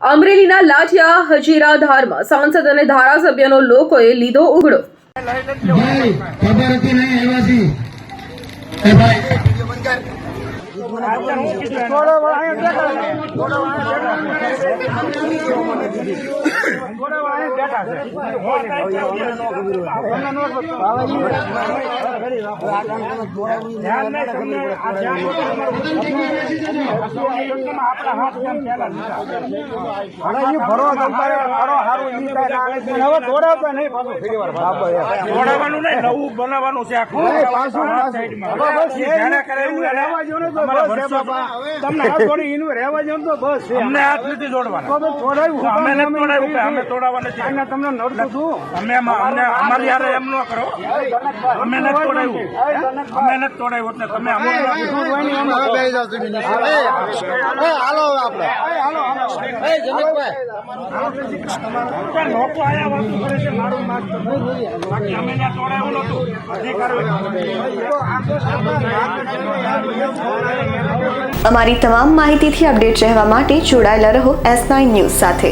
અમરેલીના લાઠિયા હજીરા ધારમાં સાંસદ અને ધારાસભ્યનો લોકોએ લીધો ઉઘડો। તમને હાથ જોડી એનું રહેવા જો તો બસ અમને હાથ નથી જોડવાના અમે નથી તોડાવ્યું અમે તોડાવવા નથી તમને નડતું છું અમે અમારી યારે એમ ન કરો અમે નથી તોડાવ્યું એટલે તમે હાલો આપણે લોકો આયા વાત કરે છે મારું માગ બાકી અમે ત્યાં તોડાવ્યું નતું અમારી તમામ માહિતીથી અપડેટ રહેવા માટે જોડાયેલા રહો S9 ન્યૂઝ સાથે।